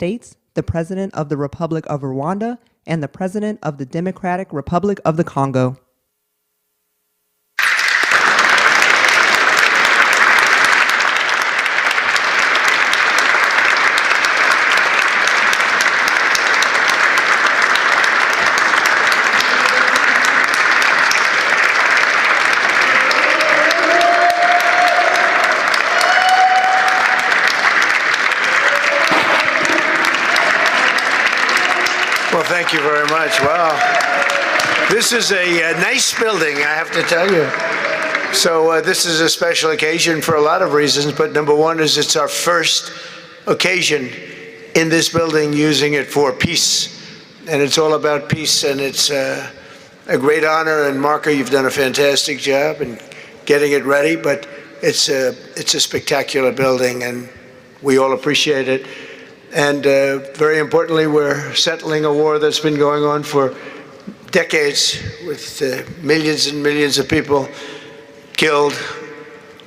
States, the President of the Republic of Rwanda, and the President of the Democratic Republic of the Congo. Well, thank you very much. Wow. This is a nice building, I have to tell you. So this is a special occasion for a lot of reasons, but number one is it's our first occasion in this building using it for peace. And it's all about peace, and it's a great honor. And Marco, you've done a fantastic job in getting it ready, but it's a spectacular building, and we all appreciate it. And very importantly, we're settling a war that's been going on for decades with millions and millions of people killed.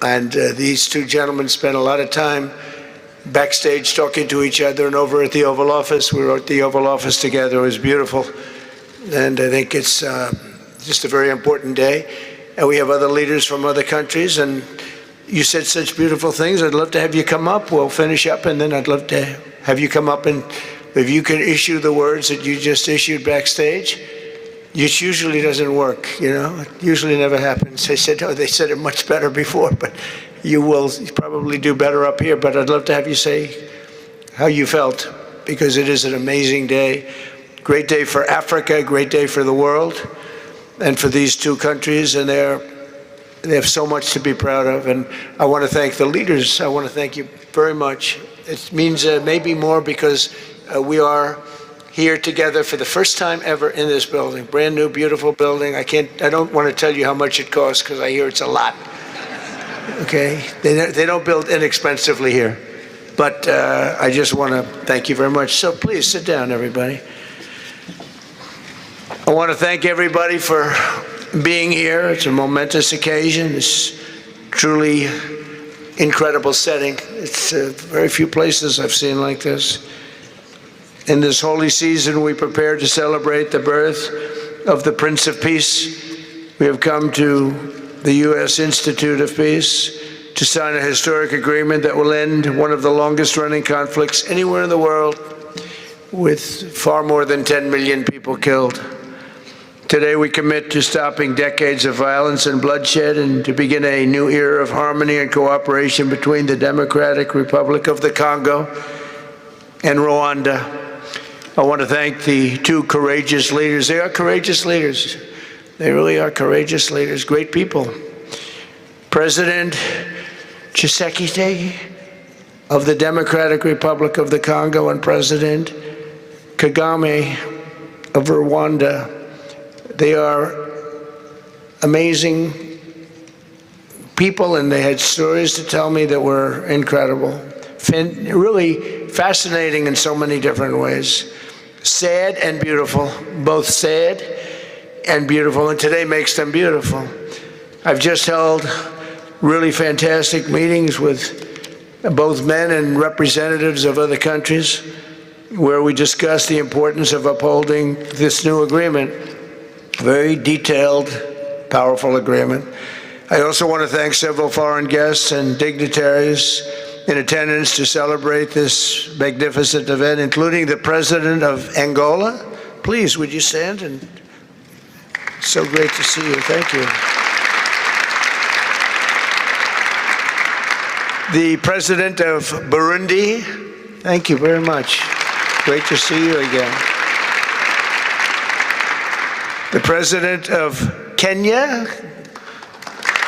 And these two gentlemen spent a lot of time backstage talking to each other, and over at the Oval Office. We were at the Oval Office together. It was beautiful. And I think it's just a very important day. And we have other leaders from other countries. And you said such beautiful things. I'd love to have you come up. We'll finish up, and then I'd love to have you come up, and if you can issue the words that you just issued backstage. It usually doesn't work, you know. It usually never happens. They said, oh, they said it much better before, but you will probably do better up here. But I'd love to have you say how you felt, because it is an amazing day. Great day for Africa, great day for the world, and for these two countries, and they have so much to be proud of. And I want to thank the leaders. I want to thank you very much. It means maybe more because we are here together for the first time ever in this building. Brand new, beautiful building. I don't want to tell you how much it costs, because I hear it's a lot. Okay? They don't build inexpensively here. But I just want to thank you very much. So please sit down, everybody. I want to thank everybody for being here. It's a momentous occasion. It's truly incredible setting. It's very few places I've seen like this. In this holy season, we prepare to celebrate the birth of the Prince of Peace. We have come to the U.S. Institute of Peace to sign a historic agreement that will end one of the longest-running conflicts anywhere in the world, with far more than 10 million people killed. Today, we commit to stopping decades of violence and bloodshed, and to begin a new era of harmony and cooperation between the Democratic Republic of the Congo and Rwanda. I want to thank the two courageous leaders. They are courageous leaders. They really are courageous leaders, great people. President Tshisekedi of the Democratic Republic of the Congo, and President Kagame of Rwanda. They are amazing people, and they had stories to tell me that were incredible. Really fascinating in so many different ways. Sad and beautiful, both sad and beautiful, and today makes them beautiful. I've just held really fantastic meetings with both men and representatives of other countries, where we discussed the importance of upholding this new agreement. Very detailed, powerful agreement. I also want to thank several foreign guests and dignitaries in attendance to celebrate this magnificent event, including the President of Angola. Please, would you stand? And so great to see you. Thank you. The President of Burundi. Thank you very much. Great to see you again. The President of Kenya.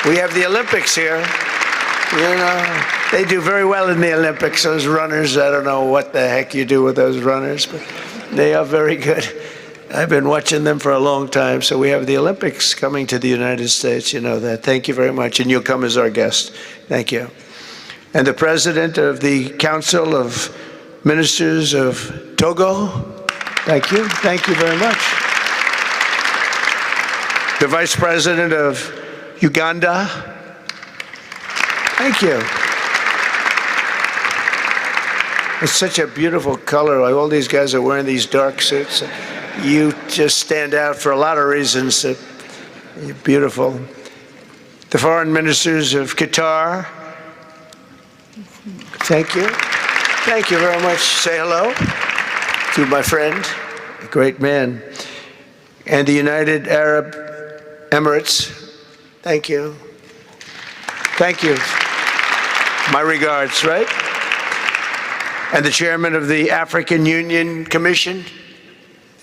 We have the Olympics here. You know, they do very well in the Olympics, those runners. I don't know what the heck you do with those runners, but they are very good. I've been watching them for a long time. So we have the Olympics coming to the United States, you know that. Thank you very much, and you'll come as our guest. Thank you. And the President of the Council of Ministers of Togo. Thank you. Thank you very much. The Vice President of Uganda. Thank you. It's such a beautiful color. Like all these guys are wearing these dark suits. You just stand out for a lot of reasons. You're beautiful. The foreign ministers of Qatar, thank you. Thank you very much. Say hello to my friend, a great man. And the United Arab Emirates, thank you. Thank you. My regards, right? And the chairman of the African Union Commission,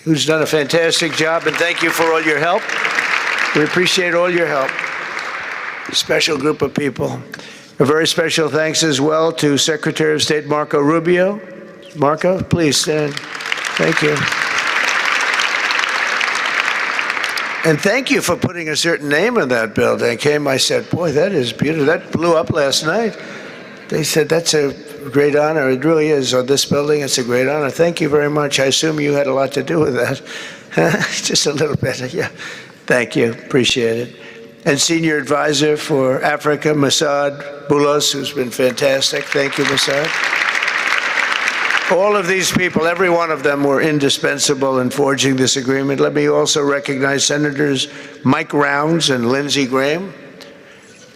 who's done a fantastic job, and thank you for all your help. We appreciate all your help. Special group of people. A very special thanks as well to Secretary of State Marco Rubio. Marco, please stand. Thank you. And thank you for putting a certain name in that building. I said, boy, that is beautiful. That blew up last night. They said, that's a great honor. It really is. On this building, it's a great honor. Thank you very much. I assume you had a lot to do with that. Just a little bit, yeah. Thank you. Appreciate it. And Senior Advisor for Africa, Masad Boulos, who's been fantastic. Thank you, Masad. All of these people, every one of them were indispensable in forging this agreement. Let me also recognize Senators Mike Rounds and Lindsey Graham.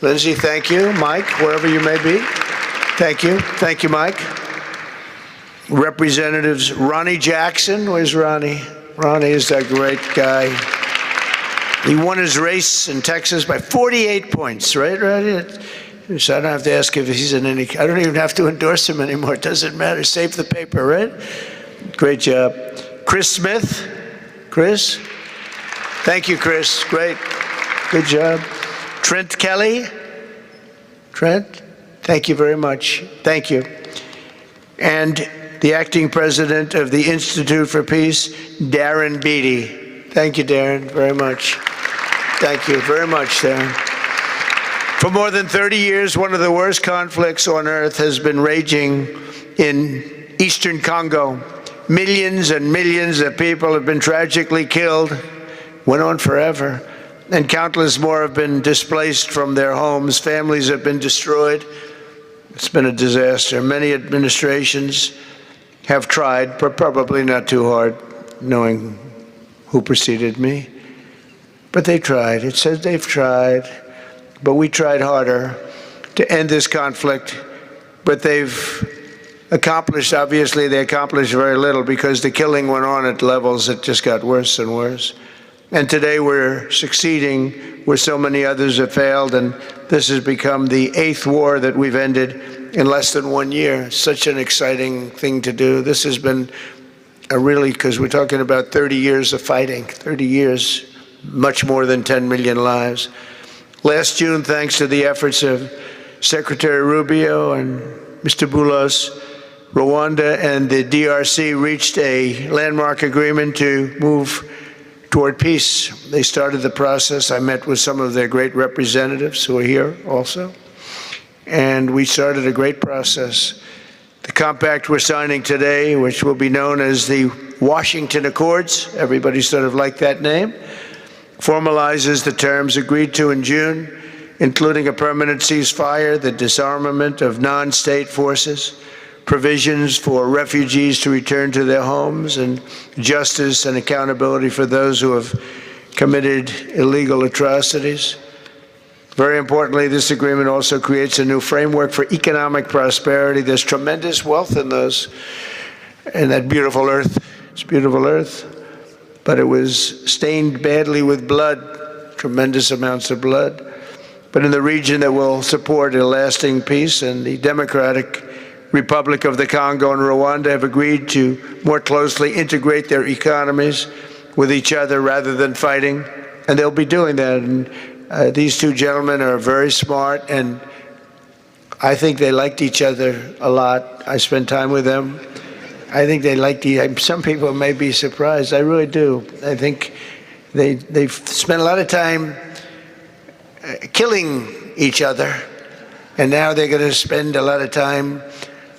Lindsey, thank you. Mike, wherever you may be. Thank you. Thank you, Mike. Representatives Ronnie Jackson. Where's Ronnie? Ronnie is that great guy. He won his race in Texas by 48 points, right, Ronnie? So I don't have to ask if he's in any, I don't even have to endorse him anymore. It doesn't matter. Save the paper, right? Great job. Chris Smith. Chris? Thank you, Chris. Great. Good job. Trent Kelly. Trent? Thank you very much. Thank you. And the acting president of the Institute for Peace, Darren Beatty. Thank you, Darren, very much. Thank you very much, Darren. For more than 30 years, one of the worst conflicts on earth has been raging in eastern Congo. Millions and millions of people have been tragically killed, went on forever, and countless more have been displaced from their homes. Families have been destroyed. It's been a disaster. Many administrations have tried, but probably not too hard, knowing who preceded me. But they tried. It says they've tried. But we tried harder to end this conflict. But they've accomplished, obviously, they accomplished very little because the killing went on at levels that just got worse and worse. And today we're succeeding where so many others have failed, and this has become the 8th war that we've ended in less than 1 year. Such an exciting thing to do. This has been a really, because we're talking about 30 years of fighting, 30 years, much more than 10 million lives. Last June, thanks to the efforts of Secretary Rubio and Mr. Boulos, Rwanda and the DRC reached a landmark agreement to move toward peace. They started the process. I met with some of their great representatives who are here also, and we started a great process. The compact we're signing today, which will be known as the Washington Accords, everybody sort of liked that name, formalizes the terms agreed to in June, including a permanent ceasefire, the disarmament of non-state forces, provisions for refugees to return to their homes, and justice and accountability for those who have committed illegal atrocities. Very importantly, this agreement also creates a new framework for economic prosperity. There's tremendous wealth in that beautiful earth. It's beautiful earth, but it was stained badly with blood, tremendous amounts of blood. But in the region that will support a lasting peace, and the Democratic Republic of the Congo and Rwanda have agreed to more closely integrate their economies with each other rather than fighting, and they'll be doing that. And these two gentlemen are very smart, and I think they liked each other a lot. I spent time with them. I think they liked some people may be surprised. I really do. I think they've spent a lot of time killing each other, and now they're going to spend a lot of time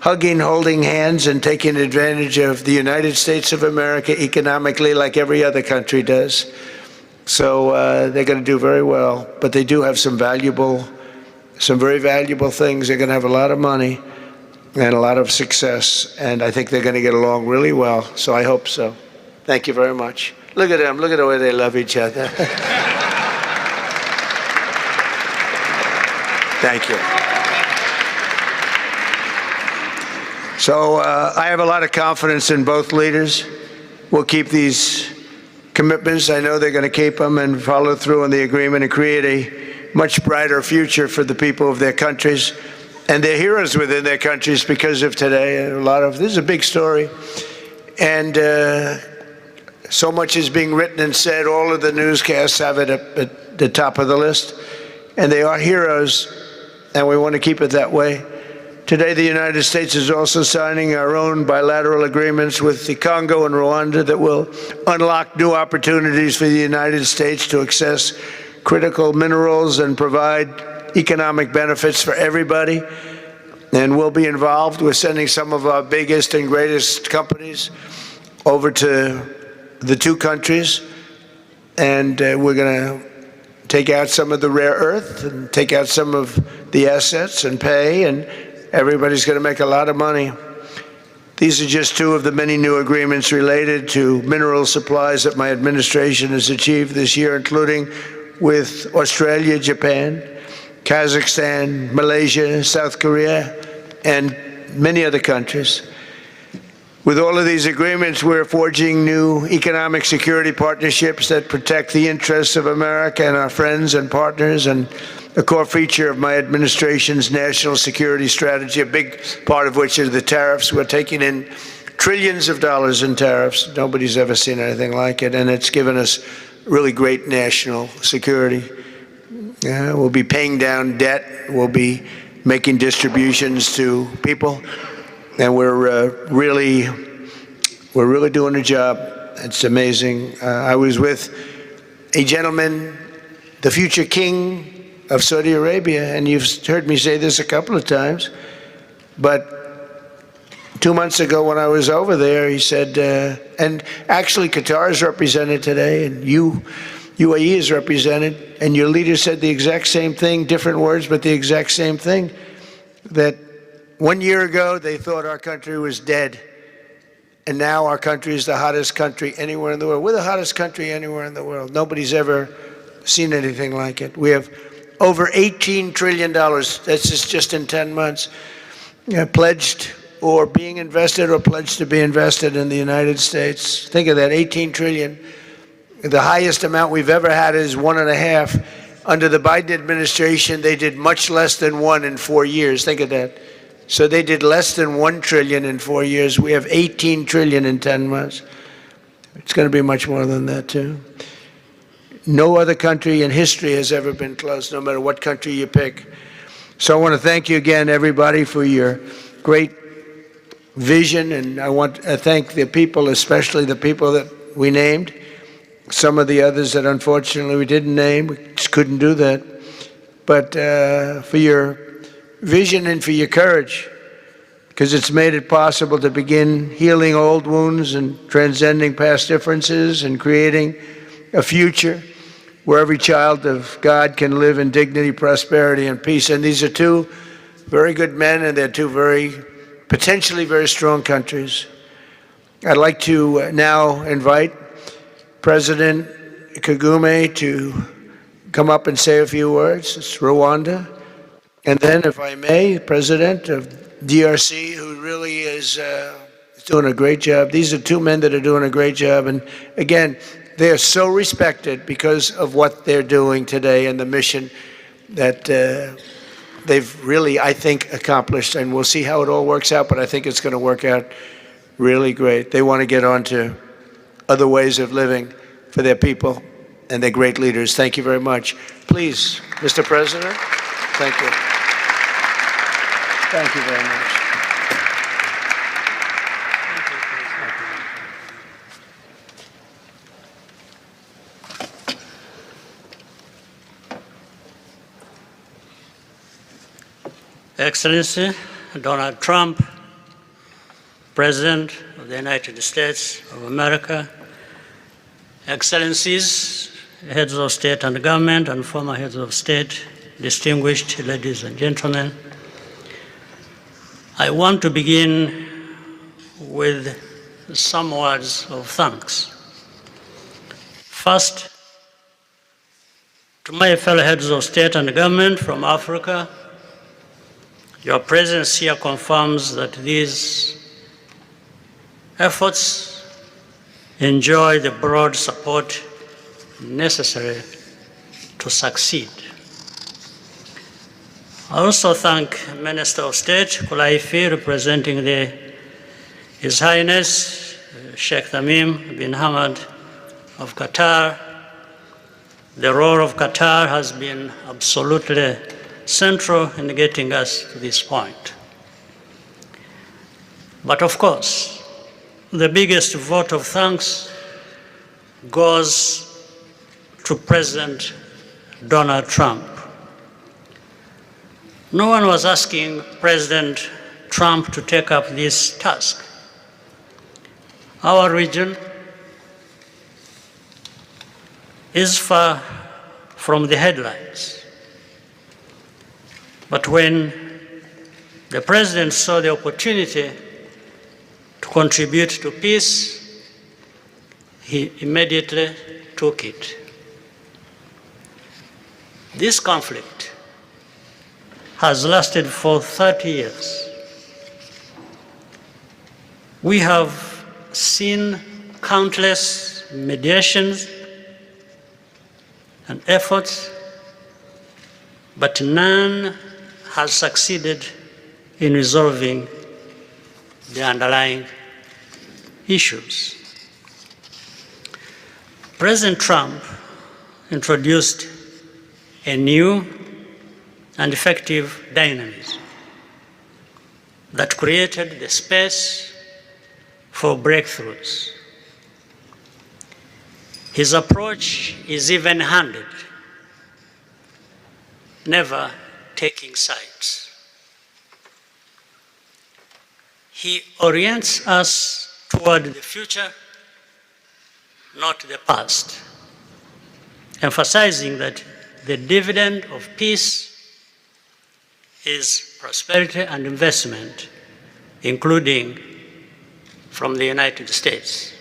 hugging, holding hands, and taking advantage of the United States of America economically like every other country does. So they're going to do very well, but they do have some very valuable things. They're going to have a lot of money, and a lot of success. And I think they're going to get along really well. So I hope so. Thank you very much. Look at them. Look at the way they love each other. Thank you. So I have a lot of confidence in both leaders. We'll keep these commitments. I know they're going to keep them and follow through on the agreement and create a much brighter future for the people of their countries. And they're heroes within their countries because of today. This is a big story. And so much is being written and said. All of the newscasts have it at the top of the list. And they are heroes, and we want to keep it that way. Today, the United States is also signing our own bilateral agreements with the Congo and Rwanda that will unlock new opportunities for the United States to access critical minerals and provide economic benefits for everybody. And we'll be involved with sending some of our biggest and greatest companies over to the two countries. And we're going to take out some of the rare earth and take out some of the assets and pay, and everybody's going to make a lot of money. These are just two of the many new agreements related to mineral supplies that my administration has achieved this year, including with Australia, Japan, Kazakhstan, Malaysia, South Korea, and many other countries. With all of these agreements, we're forging new economic security partnerships that protect the interests of America and our friends and partners, and a core feature of my administration's national security strategy, a big part of which are the tariffs. We're taking in trillions of dollars in tariffs. Nobody's ever seen anything like it, and it's given us really great national security. We'll be paying down debt. We'll be making distributions to people. And we're really doing a job. It's amazing. I was with a gentleman, the future king of Saudi Arabia, and you've heard me say this a couple of times, but 2 months ago when I was over there, he said, and actually Qatar is represented today, and UAE is represented, and your leader said the exact same thing, different words, but the exact same thing, that 1 year ago, they thought our country was dead, and now our country is the hottest country anywhere in the world. We're the hottest country anywhere in the world. Nobody's ever seen anything like it. We have over $18 trillion, that's just in 10 months, pledged or being invested or pledged to be invested in the United States. Think of that, 18 trillion. The highest amount we've ever had is 1.5. Under the Biden administration, they did much less than 1 in 4 years. Think of that. So they did less than 1 trillion in 4 years. We have 18 trillion in 10 months. It's going to be much more than that, too. No other country in history has ever been close, no matter what country you pick. So I want to thank you again, everybody, for your great vision. And I want to thank the people, especially the people that we named. Some of the others that unfortunately we didn't name, we just couldn't do that. But for your vision and for your courage, because it's made it possible to begin healing old wounds and transcending past differences and creating a future where every child of God can live in dignity, prosperity, and peace. And these are two very good men, and they're two potentially very strong countries. I'd like to now invite President Kagame to come up and say a few words. It's Rwanda. And then, if I may, President of DRC, who really is doing a great job. These are two men that are doing a great job. And again, they are so respected because of what they're doing today and the mission that they've really, I think, accomplished. And we'll see how it all works out, but I think it's going to work out really great. They want to get on to other ways of living for their people, and they're great leaders. Thank you very much. Please, Mr. President, thank you. Thank you very much. Excellency Donald Trump, President of the United States of America, Excellencies, heads of state and government, and former heads of state, distinguished ladies and gentlemen, I want to begin with some words of thanks. First, to my fellow heads of state and government from Africa, your presence here confirms that these efforts enjoy the broad support necessary to succeed. I also thank Minister of State Kulaifi, representing His Highness Sheikh Tamim bin Hamad of Qatar. The role of Qatar has been absolutely central in getting us to this point. But of course, the biggest vote of thanks goes to President Donald Trump. No one was asking President Trump to take up this task. Our region is far from the headlines. But when the President saw the opportunity to contribute to peace, he immediately took it. This conflict has lasted for 30 years. We have seen countless mediations and efforts, but none has succeeded in resolving the underlying issues. President Trump introduced a new and effective dynamism that created the space for breakthroughs. His approach is even-handed, never taking sides. He orients us toward the future, not the past, emphasizing that the dividend of peace is prosperity and investment, including from the United States.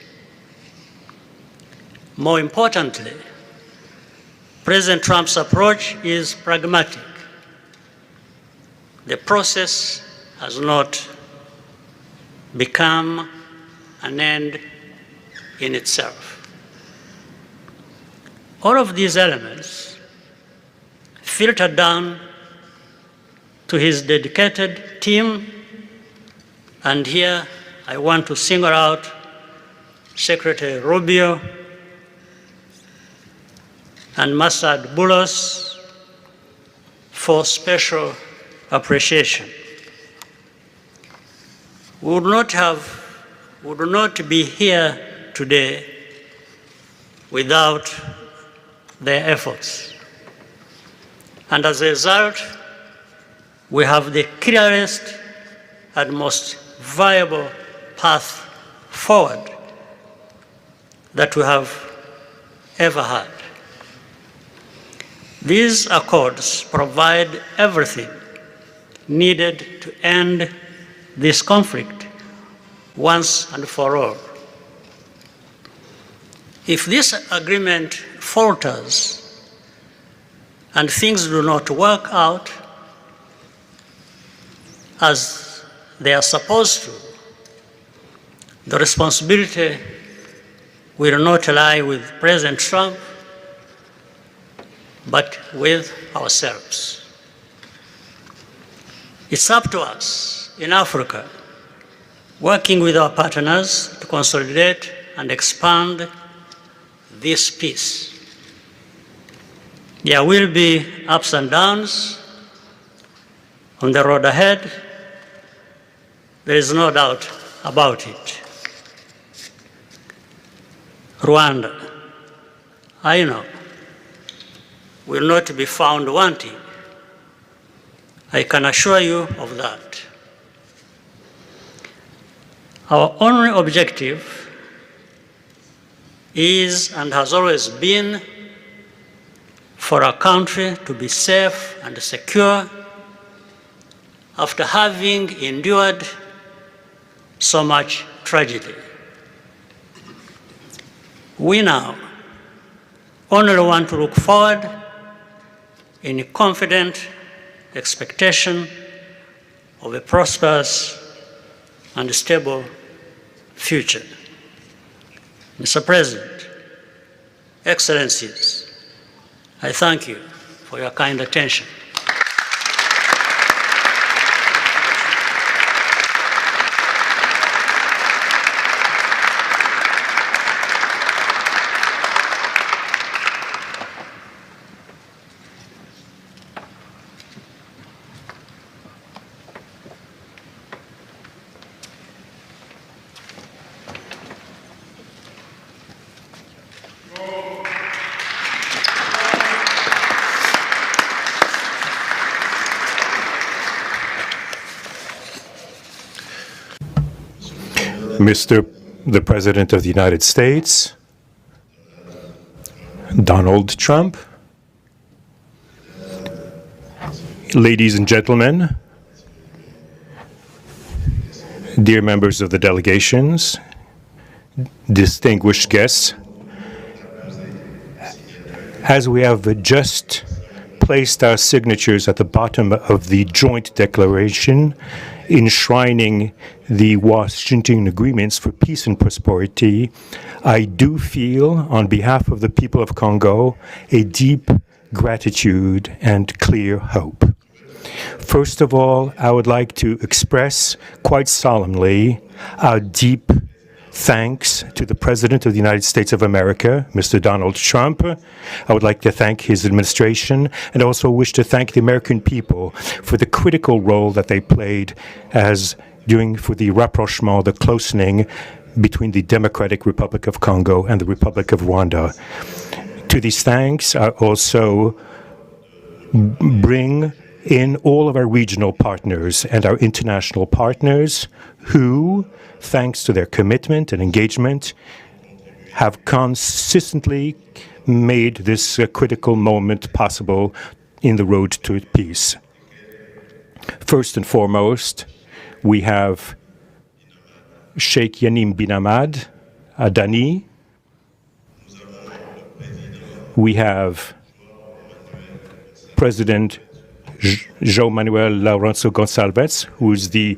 More importantly, President Trump's approach is pragmatic. The process has not become an end in itself. All of these elements filter down to his dedicated team, and here I want to single out Secretary Rubio and Masad Boulos for special appreciation. We would not be here today without their efforts. And as a result, we have the clearest and most viable path forward that we have ever had. These accords provide everything needed to end this conflict once and for all. If this agreement falters and things do not work out as they are supposed to, the responsibility will not lie with President Trump, but with ourselves. It's up to us in Africa, working with our partners to consolidate and expand this peace. There will be ups and downs on the road ahead. There is no doubt about it. Rwanda, I know, will not be found wanting. I can assure you of that. Our only objective is and has always been for our country to be safe and secure after having endured so much tragedy. We now only want to look forward in confident expectation of a prosperous and stable future. Mr. President, Excellencies, I thank you for your kind attention. Mr. the President of the United States, Donald Trump, ladies and gentlemen, dear members of the delegations, distinguished guests, as we have just placed our signatures at the bottom of the joint declaration enshrining the Washington agreements for peace and prosperity, I do feel, on behalf of the people of Congo, a deep gratitude and clear hope. First of all, I would like to express quite solemnly our deep thanks to the President of the United States of America, Mr. Donald Trump. I would like to thank his administration and also wish to thank the American people for the critical role that they played for the rapprochement, the closening between the Democratic Republic of Congo and the Republic of Rwanda. To these thanks, I also bring in all of our regional partners and our international partners who, thanks to their commitment and engagement, have consistently made this critical moment possible in the road to peace. First and foremost, we have Sheikh Yanim bin Ahmad Adani. We have President João Manuel Lourenço Gonçalves, who is the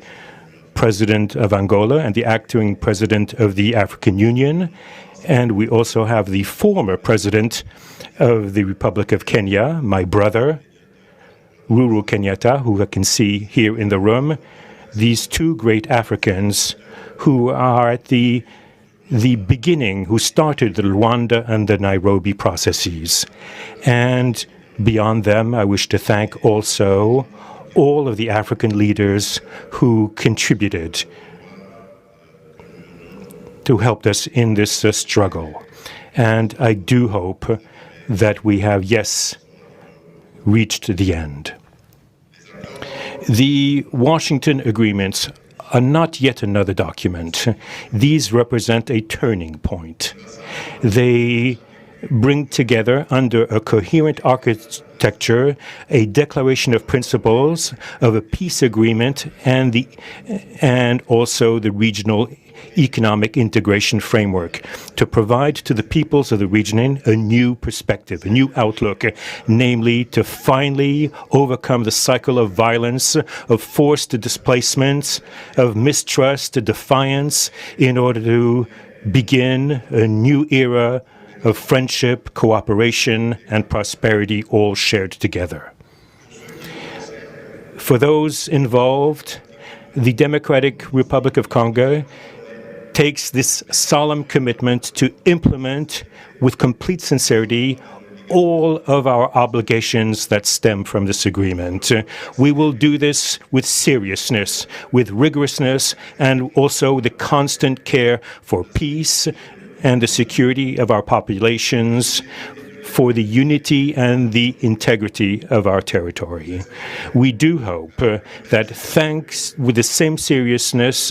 President of Angola and the acting President of the African Union. And we also have the former President of the Republic of Kenya, my brother, Uhuru Kenyatta, who I can see here in the room. These two great Africans who are at the beginning, who started the Rwanda and the Nairobi processes. And beyond them, I wish to thank also all of the African leaders who contributed to help us in this struggle. And I do hope that we have, yes, reached the end. The Washington agreements are not yet another document. These represent a turning point. They bring together under a coherent architecture a declaration of principles of a peace agreement and also the regional economic integration framework to provide to the peoples of the region a new perspective, a new outlook, namely to finally overcome the cycle of violence, of forced displacements, of mistrust, defiance, in order to begin a new era of friendship, cooperation, and prosperity all shared together. For those involved, the Democratic Republic of Congo takes this solemn commitment to implement with complete sincerity all of our obligations that stem from this agreement. We will do this with seriousness, with rigorousness, and also the constant care for peace and the security of our populations, for the unity and the integrity of our territory. We do hope that thanks with the same seriousness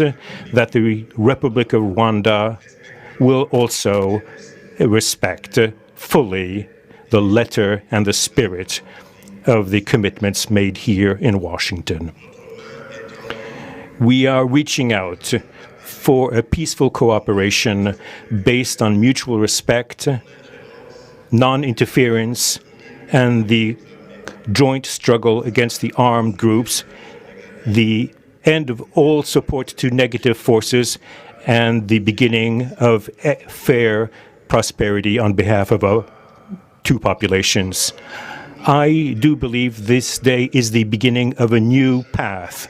that the Republic of Rwanda will also respect fully the letter and the spirit of the commitments made here in Washington. We are reaching out for a peaceful cooperation based on mutual respect, non-interference, and the joint struggle against the armed groups, the end of all support to negative forces, and the beginning of fair prosperity on behalf of our two populations. I do believe this day is the beginning of a new path.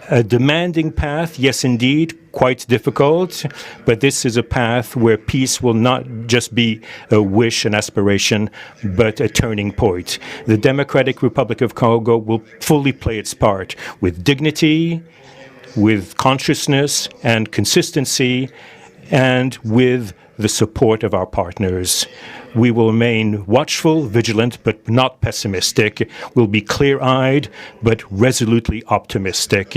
A demanding path, yes indeed, quite difficult, but this is a path where peace will not just be a wish, an aspiration, but a turning point. The Democratic Republic of Congo will fully play its part with dignity, with consciousness and consistency, and with the support of our partners. We will remain watchful, vigilant, but not pessimistic. We'll be clear-eyed, but resolutely optimistic.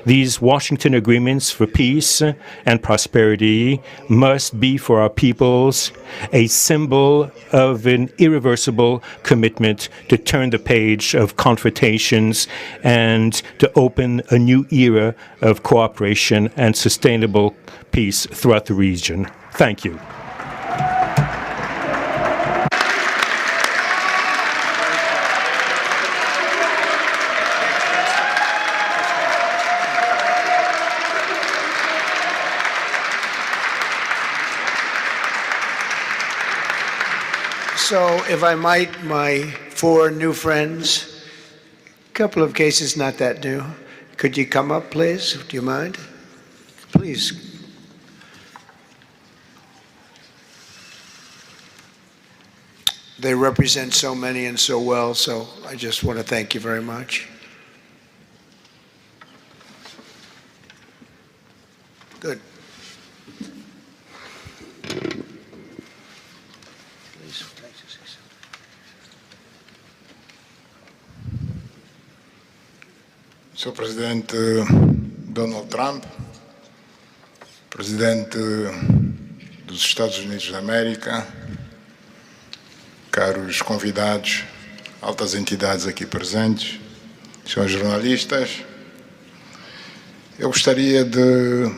These Washington agreements for peace and prosperity must be for our peoples a symbol of an irreversible commitment to turn the page of confrontations and to open a new era of cooperation and sustainable peace throughout the region. Thank you. So, if I might, my four new friends, a couple of cases not that new. Could you come up, please? Do you mind? Please. They represent so many and so well, so I just want to thank you very much. Good. Sr. Presidente Donald Trump, Presidente dos Estados Unidos da América, caros convidados, altas entidades aqui presentes, senhores jornalistas, eu gostaria de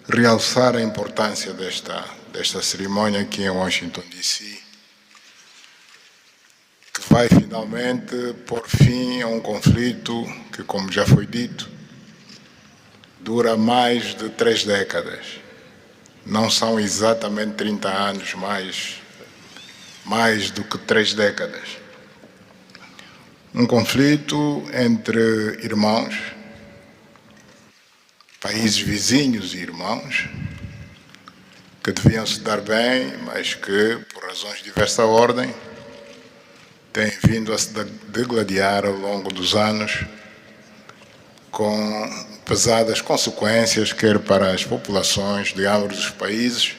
realçar a importância desta cerimônia aqui em Washington, D.C., que vai finalmente pôr fim a um conflito que, como já foi dito, dura mais de 3 décadas. Não são exatamente 30 anos, mas mais do que 3 décadas. Um conflito entre irmãos, países vizinhos e irmãos, que deviam se dar bem, mas que, por razões de diversa ordem, têm vindo a se degladiar ao longo dos anos, com pesadas consequências, quer para as populações de ambos os países,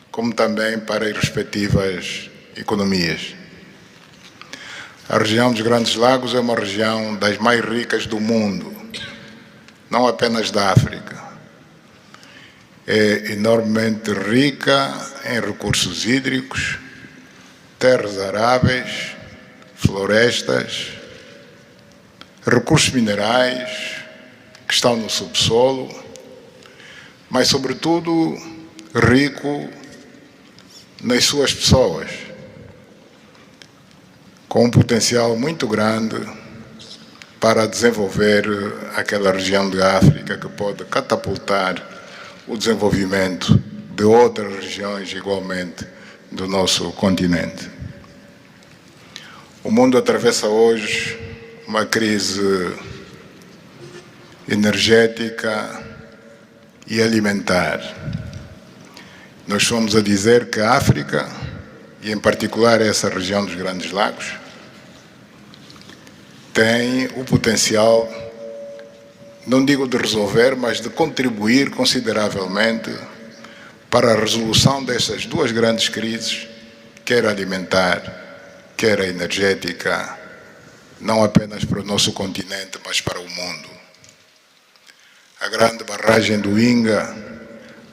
como também para as respectivas economias. A região dos Grandes Lagos é uma região das mais ricas do mundo, não apenas da África. É enormemente rica em recursos hídricos, terras aráveis, florestas, recursos minerais que estão no subsolo, mas, sobretudo, rico nas suas pessoas, com um potencial muito grande para desenvolver aquela região de África que pode catapultar o desenvolvimento de outras regiões igualmente do nosso continente. O mundo atravessa hoje uma crise energética e alimentar. Nós fomos a dizer que a África, e em particular essa região dos Grandes Lagos, tem o potencial, não digo de resolver, mas de contribuir consideravelmente para a resolução dessas duas grandes crises, quer alimentar, quer a energética, não apenas para o nosso continente, mas para o mundo. A grande barragem do Inga,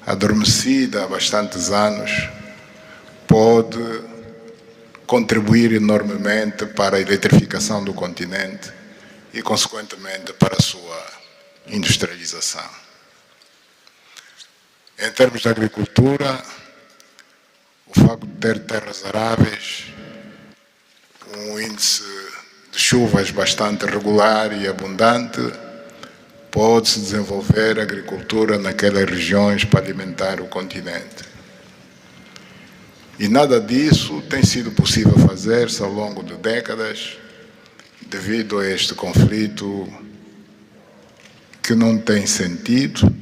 adormecida há bastantes anos, pode contribuir enormemente para a eletrificação do continente e, consequentemente, para a sua industrialização. Em termos de agricultura, o facto de ter terras aráveis, um índice de chuvas bastante regular e abundante, pode-se desenvolver agricultura naquelas regiões para alimentar o continente. E nada disso tem sido possível fazer-se ao longo de décadas, devido a este conflito que não tem sentido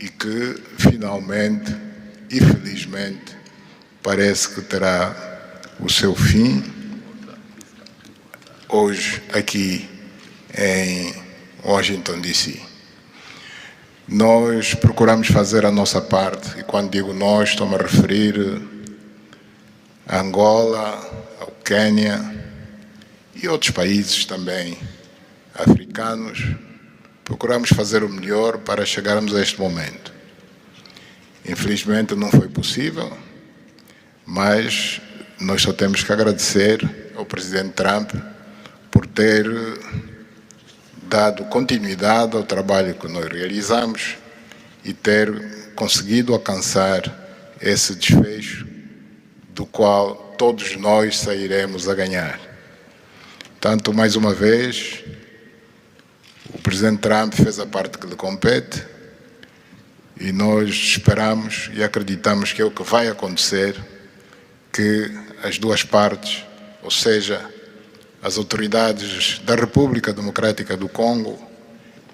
e que, finalmente e felizmente, parece que terá o seu fim hoje aqui em Washington, D.C. Nós procuramos fazer a nossa parte, e quando digo nós, estou-me a referir a Angola, ao Quênia e outros países também africanos. Procuramos fazer o melhor para chegarmos a este momento. Infelizmente não foi possível, mas nós só temos que agradecer ao presidente Trump por ter dado continuidade ao trabalho que nós realizamos e ter conseguido alcançar esse desfecho do qual todos nós sairemos a ganhar. Portanto, mais uma vez, o presidente Trump fez a parte que lhe compete e nós esperamos e acreditamos que é o que vai acontecer, que as duas partes, ou seja, as autoridades da República Democrática do Congo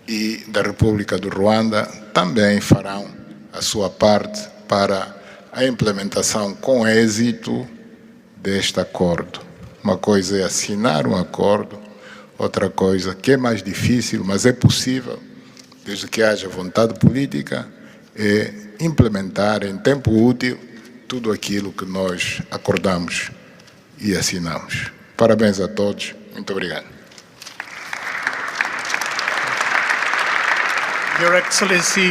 e da República do Rwanda também farão a sua parte para a implementação com êxito deste acordo. Uma coisa é assinar um acordo, outra coisa que é mais difícil, mas é possível, desde que haja vontade política, é implementar em tempo útil tudo aquilo que nós acordamos e assinamos. Parabéns a todos. Muito obrigado. Your Excellency,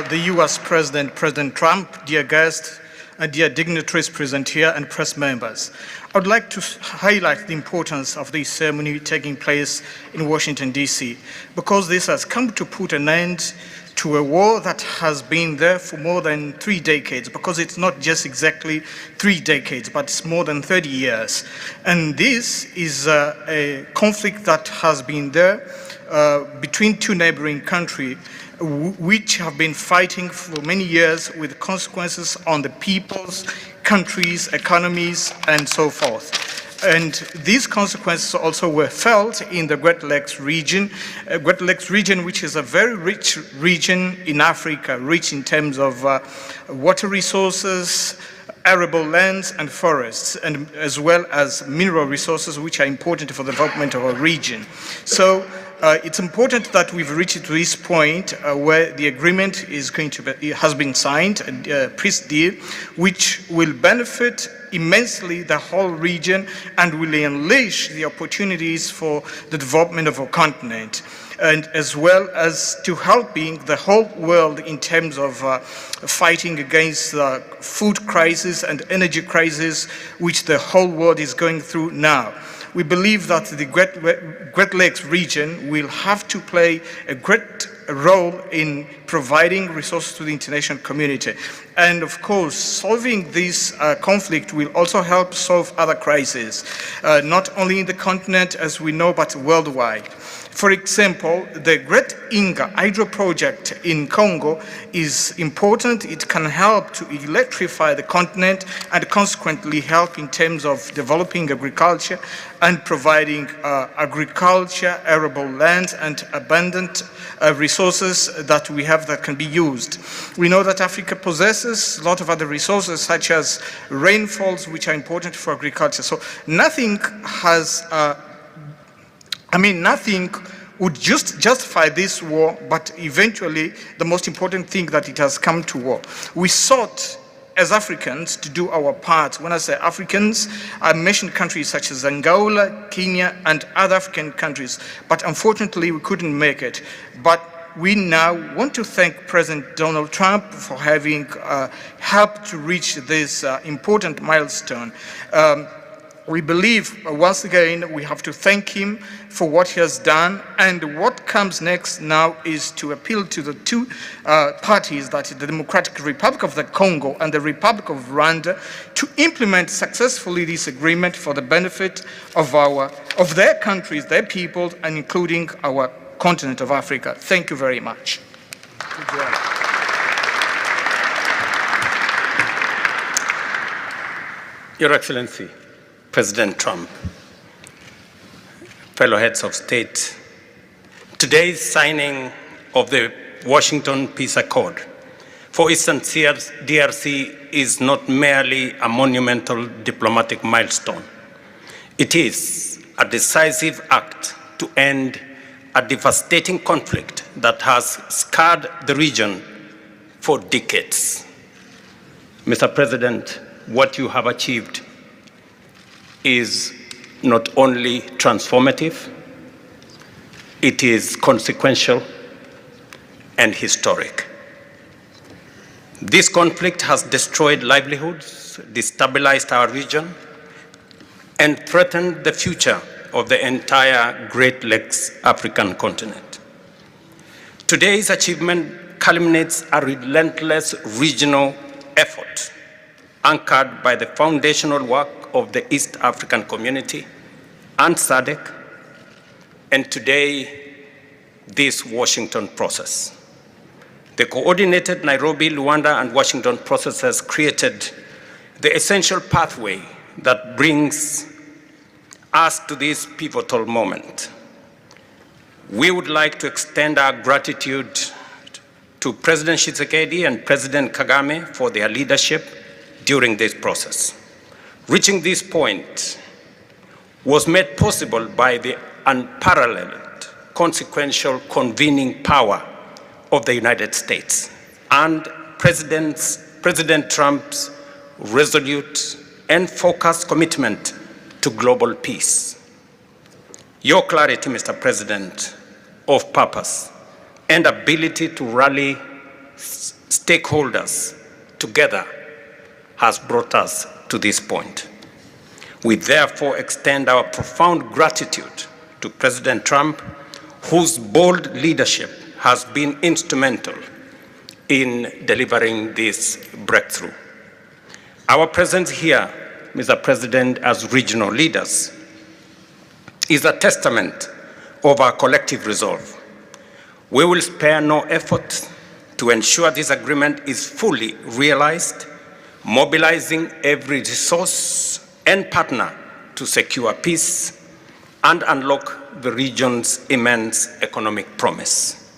the U.S. President, President Trump, dear guests, and dear dignitaries present here and press members. I would like to highlight the importance of this ceremony taking place in Washington, D.C., because this has come to put an end to a war that has been there for more than 3 decades, because it's not just exactly 3 decades, but it's more than 30 years. And this is a conflict that has been there between two neighboring countries, which have been fighting for many years with consequences on the peoples, countries, economies, and so forth. And these consequences also were felt in the Great Lakes region, which is a very rich region in Africa, rich in terms of water resources, arable lands and forests, and as well as mineral resources, which are important for the development of our region. So it's important that we've reached to this point where the agreement is going to be, has been signed, a peace deal, which will benefit immensely the whole region and will unleash the opportunities for the development of our continent, and as well as to helping the whole world in terms of fighting against the food crisis and energy crisis which the whole world is going through now. We believe that the Great Lakes region will have to play a great role in providing resources to the international community. And of course, solving this conflict will also help solve other crises, not only in the continent as we know, but worldwide. For example, the Great Inga hydro project in Congo is important. It can help to electrify the continent and consequently help in terms of developing agriculture and providing agriculture, arable lands, and abundant resources that we have that can be used. We know that Africa possesses a lot of other resources such as rainfalls, which are important for agriculture. So nothing has nothing would just justify this war, but eventually the most important thing that it has come to war. We sought as Africans to do our part. When I say Africans, I mentioned countries such as Angola, Kenya, and other African countries, but unfortunately we couldn't make it. But we now want to thank President Donald Trump for having helped to reach this important milestone. We believe, once again, we have to thank him for what he has done and what comes next now is to appeal to the two parties, that is the Democratic Republic of the Congo and the Republic of Rwanda, to implement successfully this agreement for the benefit of their countries, their people, and including our continent of Africa. Thank you very much. Good job. Your Excellency, President Trump, fellow heads of state, today's signing of the Washington Peace Accord for Eastern DRC is not merely a monumental diplomatic milestone. It is a decisive act to end a devastating conflict that has scarred the region for decades. Mr. President, what you have achieved is not only transformative, it is consequential and historic. This conflict has destroyed livelihoods, destabilized our region, and threatened the future of the entire Great Lakes African continent. Today's achievement culminates a relentless regional effort anchored by the foundational work of the East African Community and SADC, and today, this Washington process. The coordinated Nairobi, Rwanda, and Washington process has created the essential pathway that brings us to this pivotal moment. We would like to extend our gratitude to President Tshisekedi and President Kagame for their leadership during this process. Reaching this point was made possible by the unparalleled consequential convening power of the United States and President Trump's resolute and focused commitment to global peace. Your clarity, Mr. President, of purpose and ability to rally stakeholders together has brought us to this point. We therefore extend our profound gratitude to President Trump, whose bold leadership has been instrumental in delivering this breakthrough. Our presence here, Mr. President, as regional leaders, is a testament of our collective resolve. We will spare no effort to ensure this agreement is fully realized, mobilizing every resource and partner to secure peace and unlock the region's immense economic promise.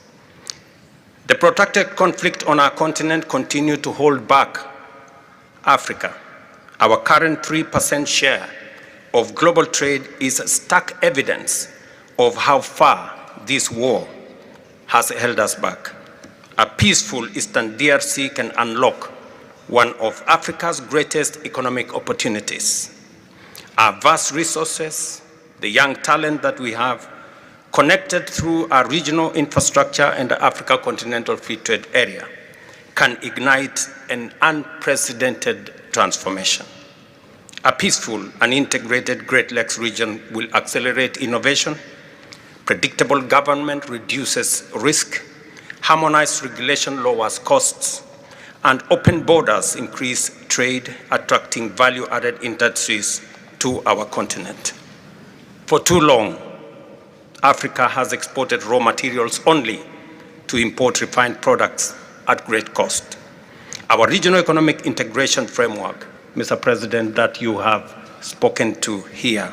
The protracted conflict on our continent continues to hold back Africa. Our current 3% share of global trade is stark evidence of how far this war has held us back. A peaceful Eastern DRC can unlock one of Africa's greatest economic opportunities. Our vast resources, the young talent that we have, connected through our regional infrastructure and the Africa Continental Free Trade Area, can ignite an unprecedented transformation. A peaceful and integrated Great Lakes region will accelerate innovation, predictable government reduces risk, harmonized regulation lowers costs, and open borders increase trade, attracting value-added industries to our continent. For too long, Africa has exported raw materials only to import refined products at great cost. Our regional economic integration framework, Mr. President, that you have spoken to here,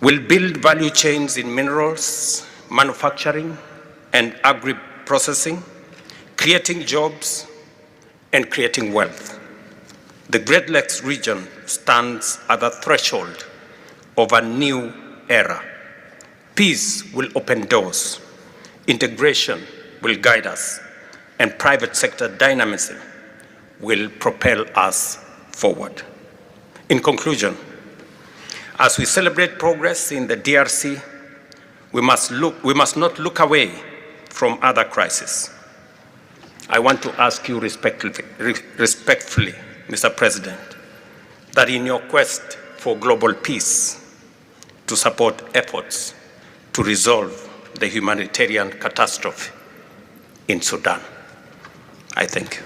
will build value chains in minerals, manufacturing, and agri-processing, creating jobs and creating wealth. The Great Lakes region stands at the threshold of a new era. Peace will open doors, integration will guide us, and private sector dynamism will propel us forward. In conclusion, as we celebrate progress in the DRC, we must not look away from other crises. I want to ask you respectfully, Mr. President, that in your quest for global peace, to support efforts to resolve the humanitarian catastrophe in Sudan. I thank you.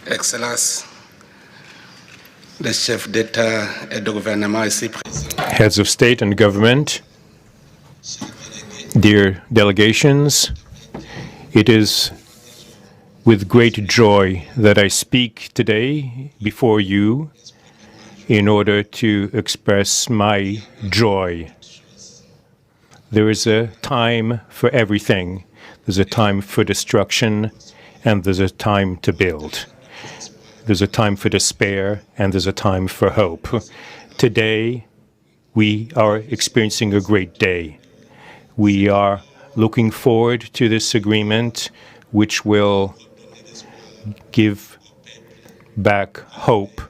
Excellence, le chef d'État et de gouvernement ici présent. Heads of state and government, dear delegations, it is with great joy that I speak today before you in order to express my joy. There is a time for everything. There's a time for destruction, and there's a time to build. There's a time for despair, and there's a time for hope. Today, we are experiencing a great day. We are looking forward to this agreement, which will give back hope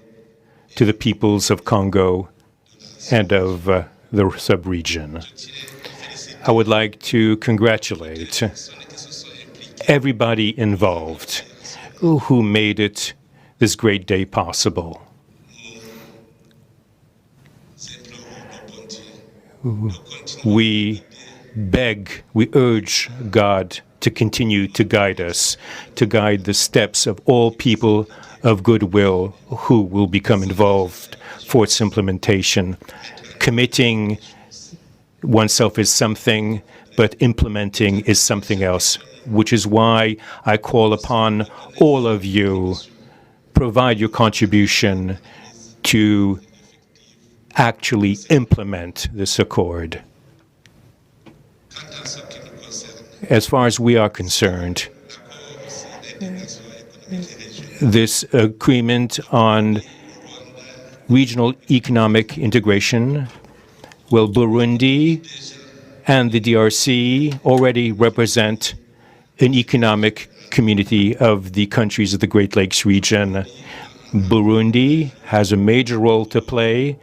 to the peoples of Congo and of the sub-region. I would like to congratulate everybody involved who made it this great day possible. We beg, we urge God to continue to guide us, to guide the steps of all people of goodwill who will become involved for its implementation. Committing oneself is something, but implementing is something else, which is why I call upon all of you, provide your contribution to actually implement this accord. As far as we are concerned, this agreement on regional economic integration, well, Burundi and the DRC already represent an economic community of the countries of the Great Lakes region. Burundi has a major role to play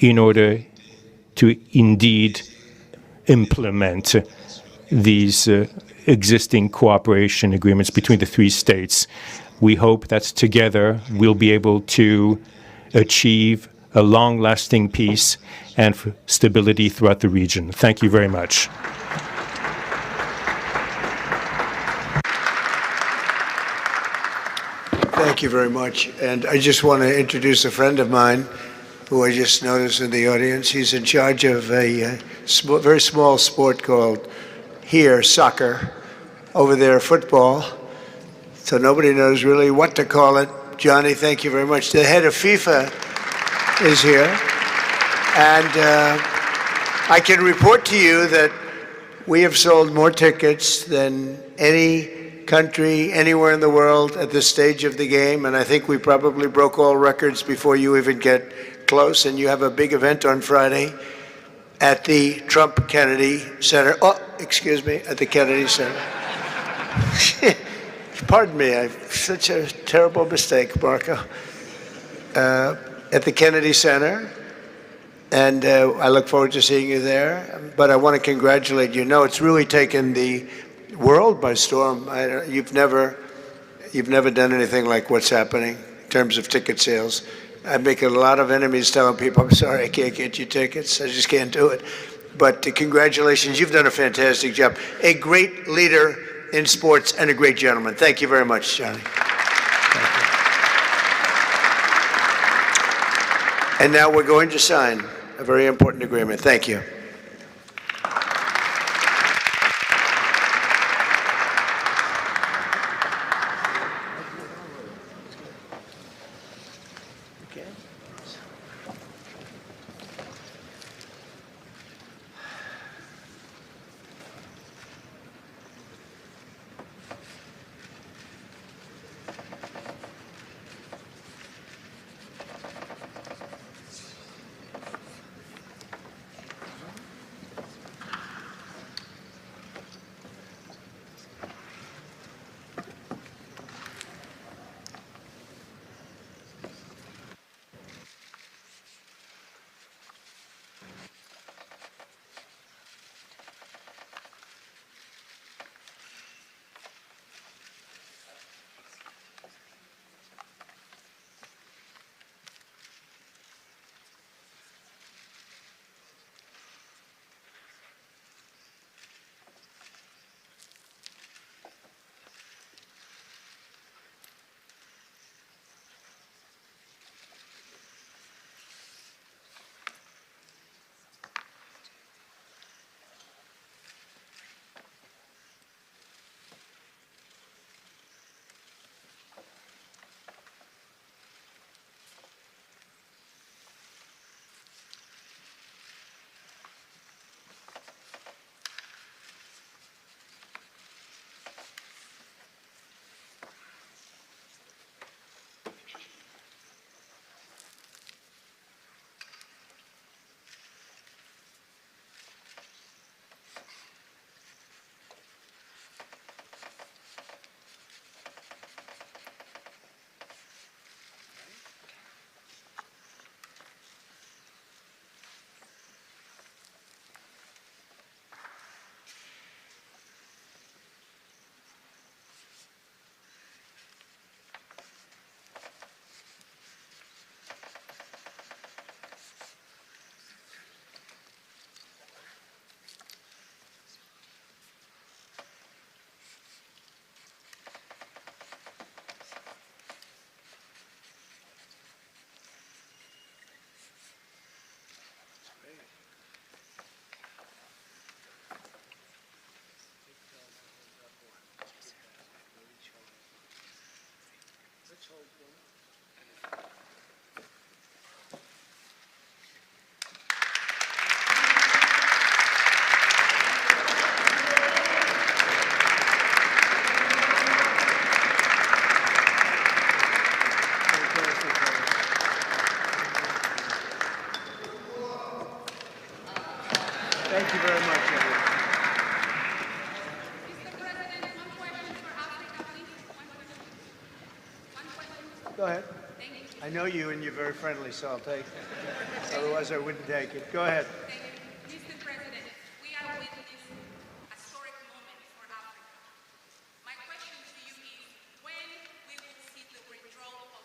in order to indeed implement these existing cooperation agreements between the three states. We hope that together we'll be able to achieve a long-lasting peace and stability throughout the region. Thank you very much. Thank you very much. And I just want to introduce a friend of mine who I just noticed in the audience. He's in charge of a very small sport called here, soccer, over there, football. So nobody knows really what to call it. Johnny, thank you very much. The head of FIFA is here. And I can report to you that we have sold more tickets than any country anywhere in the world at this stage of the game. And I think we probably broke all records before you even get close. And you have a big event on Friday at the Trump Kennedy Center. Oh, excuse me, at the Kennedy Center. Pardon me, I've such a terrible mistake, Marco. At the Kennedy Center, and I look forward to seeing you there. But I want to congratulate you. No, it's really taken the world by storm. You've never done anything like what's happening in terms of ticket sales. I'm making a lot of enemies telling people, I'm sorry, I can't get you tickets. I just can't do it. But congratulations, you've done a fantastic job. A great leader in sports and a great gentleman. Thank you very much, Johnny. And now we're going to sign a very important agreement. Thank you. Thank you very much, everyone. Mr. President, one question for Africa, please. One question. One question. Go ahead. Thank you. I know you and you're very friendly, so I'll take it. Otherwise, I wouldn't take it. Go ahead. Thank you. Mr. President, we are witnessing a historic moment for Africa. My question to you is, when we will see the withdrawal of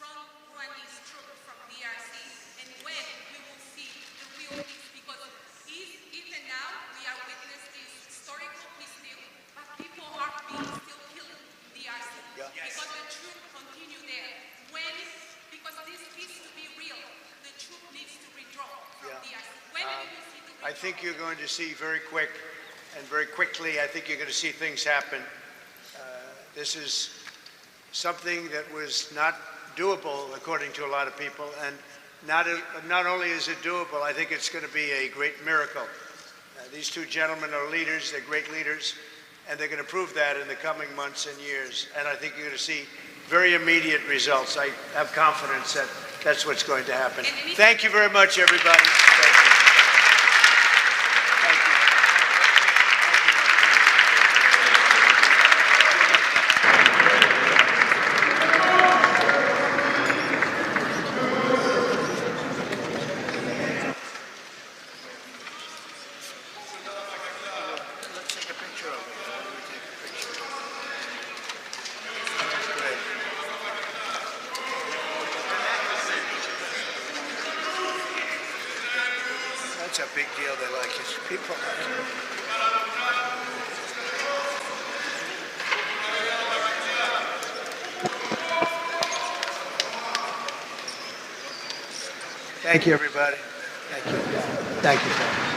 Rwandese troops from DRC, and when we will see the real peace? Because even now, we are witnessing this historical peace deal, but people are being still killed in DRC. Yeah. Because the troops continue there. When, because this needs to be real, the troop needs to withdraw from Yeah. DRC. When will you see the withdrawal? I think you're going to see very quickly, I think you're going to see things happen. This is something that was not doable, according to a lot of people, and not only is it doable, I think it's going to be a great miracle. These two gentlemen are leaders, they're great leaders, and they're going to prove that in the coming months and years. And I think you're going to see very immediate results. I have confidence that that's what's going to happen. Thank you very much, everybody. Thank you. Thank you. Let's take a picture of it. Why don't we take a picture? Great. That's a big deal. They like it. People like it. Thank you, everybody. Thank you. Thank you.